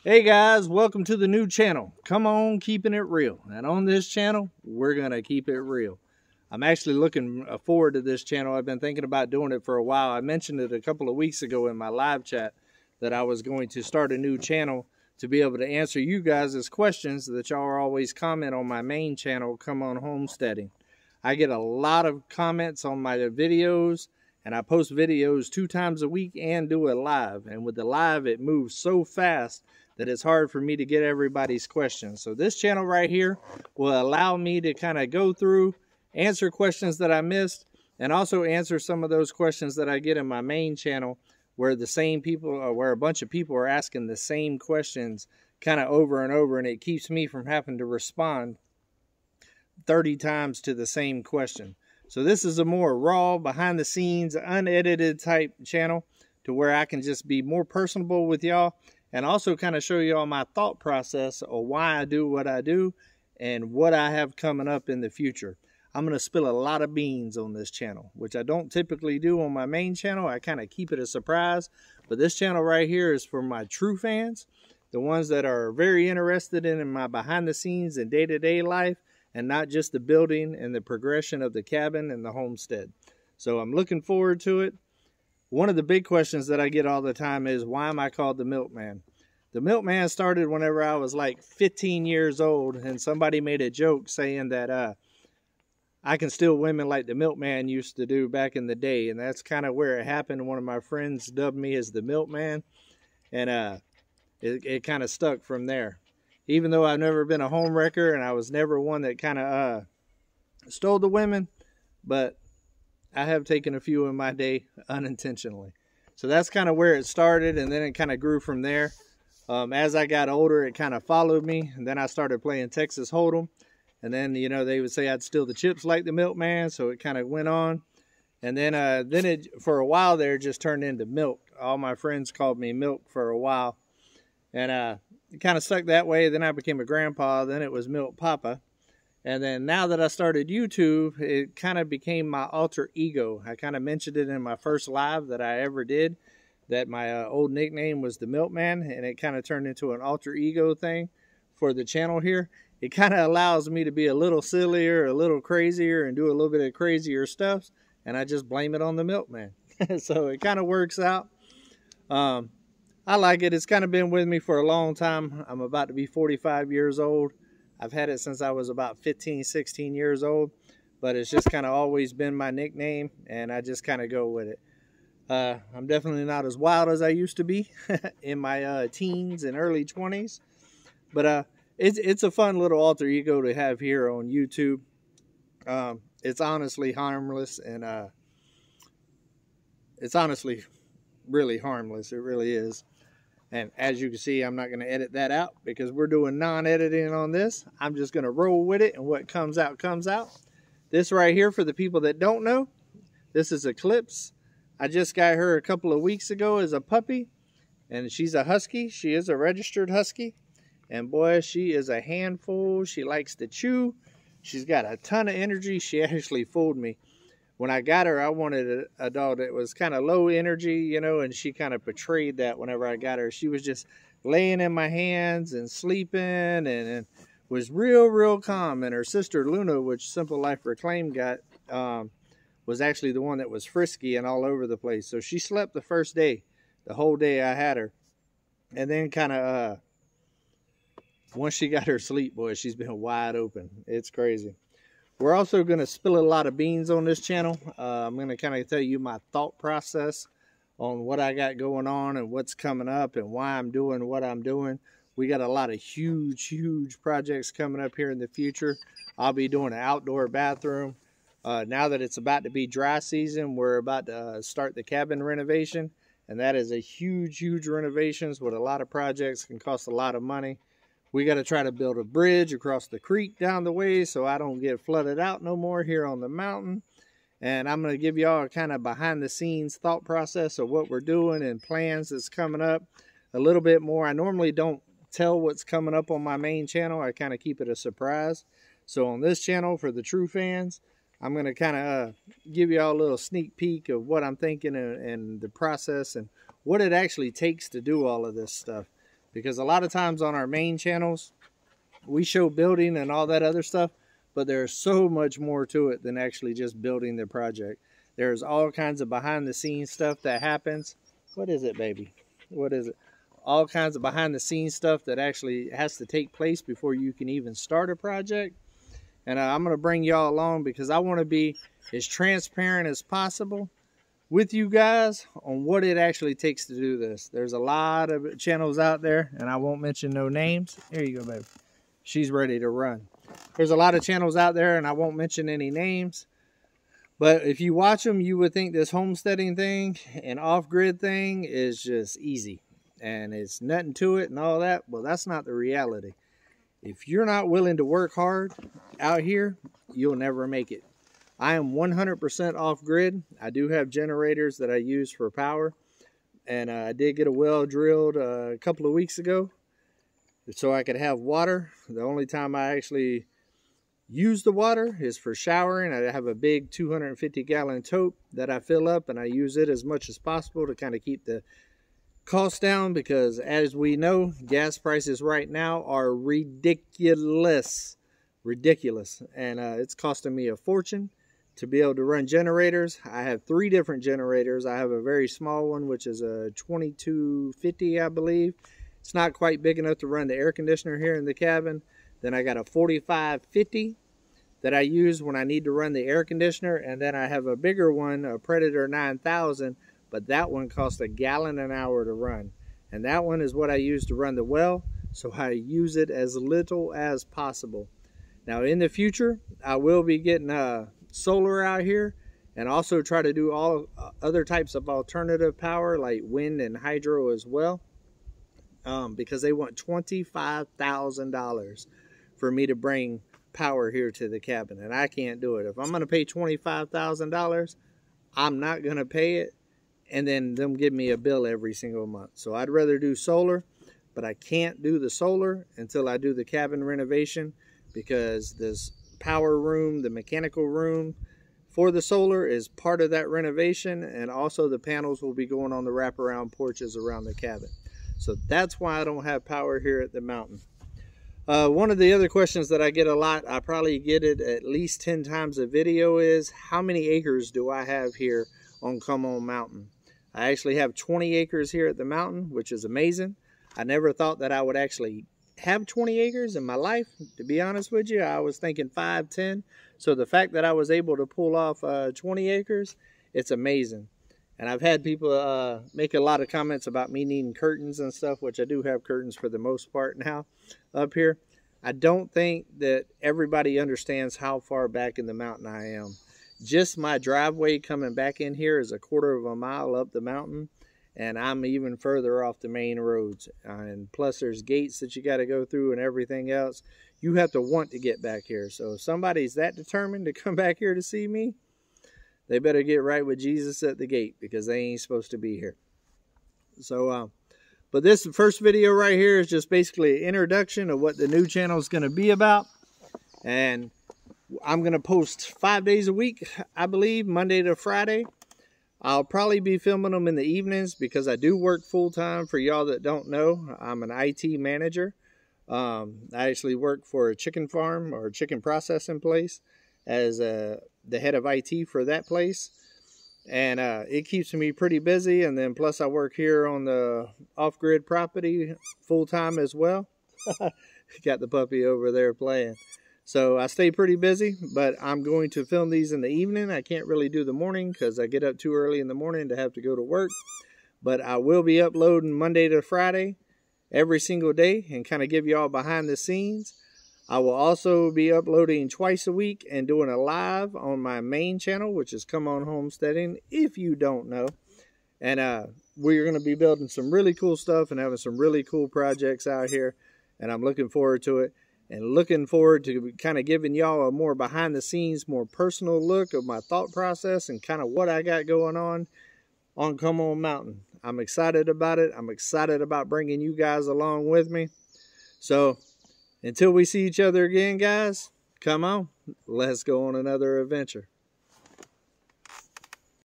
Hey guys, welcome to the new channel. Come on, keeping it real. And on this channel, we're gonna keep it real. I'm actually looking forward to this channel. I've been thinking about doing it for a while. I mentioned it a couple of weeks ago in my live chat that I was going to start a new channel to be able to answer you guys' questions that y'all are always comment on my main channel, Come On Homesteading. I get a lot of comments on my videos, and I post videos 2 times a week and do it live. And with the live, it moves so fast that it's hard for me to get everybody's questions. So this channel right here will allow me to kind of go through, answer questions that I missed, and also answer some of those questions that I get in my main channel where the same people, or where a bunch of people are asking the same questions kind of over and over, and it keeps me from having to respond 30 times to the same question. So this is a more raw, behind the scenes, unedited type channel to where I can just be more personable with y'all and also kind of show y'all my thought process of why I do what I do and what I have coming up in the future. I'm going to spill a lot of beans on this channel, which I don't typically do on my main channel. I kind of keep it a surprise. But this channel right here is for my true fans, the ones that are very interested in my behind the scenes and day-to-day life, and not just the building and the progression of the cabin and the homestead. So I'm looking forward to it. One of the big questions that I get all the time is, why am I called the Milkman? The Milkman started whenever I was like 15 years old, and somebody made a joke saying that I can steal women like the Milkman used to do back in the day, and that's kind of where it happened. One of my friends dubbed me as the Milkman, and it kind of stuck from there. Even though I've never been a home wrecker, and I was never one that kind of stole the women, but I have taken a few in my day unintentionally. So that's kind of where it started, and then it kind of grew from there. As I got older, it kind of followed me, and then I started playing Texas Hold'em. And then, you know, they would say I'd steal the chips like the Milkman, so it kind of went on. And then it, for a while there, just turned into Milk. All my friends called me Milk for a while. And it kind of stuck that way. Then I became a grandpa. Then it was Milk Papa. And then now that I started YouTube, it kind of became my alter ego. I kind of mentioned it in my first live that I ever did, that my old nickname was the Milkman, and it kind of turned into an alter ego thing for the channel here. It kind of allows me to be a little sillier, a little crazier, and do a little bit of crazier stuff, and I just blame it on the Milkman. So it kind of works out. I like it. It's kind of been with me for a long time. I'm about to be 45 years old. I've had it since I was about 15, 16 years old, but it's just kind of always been my nickname, and I just kind of go with it. I'm definitely not as wild as I used to be in my teens and early 20s, but it's a fun little alter ego to have here on YouTube. It's honestly harmless, and it's honestly really harmless. It really is. And as you can see, I'm not going to edit that out because we're doing non-editing on this. I'm just going to roll with it, and what comes out, comes out. This right here, for the people that don't know, this is Eclipse. I just got her a couple of weeks ago as a puppy, and she's a husky. She is a registered husky, and boy, she is a handful. She likes to chew. She's got a ton of energy. She actually fooled me. When I got her, I wanted a dog that was kind of low energy, you know, and she kind of portrayed that whenever I got her. She was just laying in my hands and sleeping, and was real calm. And her sister Luna, which Simple Life Reclaim got, was actually the one that was frisky and all over the place. So she slept the first day, the whole day I had her. And then kind of, once she got her sleep, boy, she's been wide open. It's crazy. We're also going to spill a lot of beans on this channel. I'm going to kind of tell you my thought process on what I got going on and what's coming up and why I'm doing what I'm doing. We got a lot of huge projects coming up here in the future. I'll be doing an outdoor bathroom. Now that it's about to be dry season, we're about to start the cabin renovation. And that is a huge renovations with a lot of projects, can cost a lot of money. We got to try to build a bridge across the creek down the way so I don't get flooded out no more here on the mountain. And I'm going to give y'all a kind of behind the scenes thought process of what we're doing and plans that's coming up a little bit more. I normally don't tell what's coming up on my main channel. I kind of keep it a surprise. So on this channel, for the true fans, I'm going to kind of give y'all a little sneak peek of what I'm thinking and the process and what it actually takes to do all of this stuff. because a lot of times on our main channels, we show building and all that other stuff, but there's so much more to it than actually just building the project. There's all kinds of behind the scenes stuff that happens. What is it, baby? What is it? All kinds of behind the scenes stuff that actually has to take place before you can even start a project. And I'm going to bring y'all along because I want to be as transparent as possible with you guys on what it actually takes to do this. There's a lot of channels out there, and I won't mention no names. Here you go, baby. She's ready to run. There's a lot of channels out there, and I won't mention any names. But if you watch them, you would think this homesteading thing and off-grid thing is just easy. And it's nothing to it and all that. Well, that's not the reality. If you're not willing to work hard out here, you'll never make it. I am 100% off-grid. I do have generators that I use for power. And I did get a well drilled a couple of weeks ago so I could have water. The only time I actually use the water is for showering. I have a big 250-gallon tote that I fill up, and I use it as much as possible to kind of keep the cost down, because as we know, gas prices right now are ridiculous. And it's costing me a fortune to be able to run generators. I have 3 different generators. I have a very small one, which is a 2250, I believe. It's not quite big enough to run the air conditioner here in the cabin. Then I got a 4550 that I use when I need to run the air conditioner. And then I have a bigger one, a Predator 9000, but that one costs $1 gallon an hour to run. And that one is what I use to run the well, so I use it as little as possible. Now in the future, I will be getting solar out here, and also try to do all other types of alternative power like wind and hydro as well, because they want $25,000 for me to bring power here to the cabin, and I can't do it. If I'm going to pay $25,000, I'm not going to pay it and then them give me a bill every single month. So I'd rather do solar, but I can't do the solar until I do the cabin renovation, because this power room, the mechanical room for the solar, is part of that renovation, and also the panels will be going on the wraparound porches around the cabin. So that's why I don't have power here at the mountain. One of the other questions that I get a lot, I probably get it at least 10 times a video, is how many acres do I have here on Come On Mountain? I actually have 20 acres here at the mountain, which is amazing. I never thought that I would actually have 20 acres in my life, to be honest with you. I was thinking 5, 10. So the fact that I was able to pull off 20 acres, it's amazing. And I've had people make a lot of comments about me needing curtains and stuff, which I do have curtains for the most part now up here. I don't think that everybody understands how far back in the mountain I am. Just my driveway coming back in here is 1/4 of a mile up the mountain, and I'm even further off the main roads. And plus there's gates that you got to go through and everything else. You have to want to get back here. So if somebody's that determined to come back here to see me, they better get right with Jesus at the gate, because they ain't supposed to be here. So, but this first video right here is just basically an introduction of what the new channel is going to be about. And I'm going to post 5 days a week, I believe, Monday to Friday. I'll probably be filming them in the evenings because I do work full-time. For y'all that don't know, I'm an IT manager. I actually work for a chicken farm or chicken processing place as the head of IT for that place. And it keeps me pretty busy. And then plus I work here on the off-grid property full-time as well. Got the puppy over there playing. So I stay pretty busy, but I'm going to film these in the evening. I can't really do the morning because I get up too early in the morning to have to go to work. But I will be uploading Monday to Friday every single day and kind of give you all behind the scenes. I will also be uploading twice a week and doing a live on my main channel, which is Come On Homesteading, if you don't know. And we're going to be building some really cool stuff and having some really cool projects out here. And I'm looking forward to it. And looking forward to kind of giving y'all a more behind the scenes, more personal look of my thought process and kind of what I got going on Come On Mountain. I'm excited about it. I'm excited about bringing you guys along with me. So until we see each other again, guys, come on, let's go on another adventure.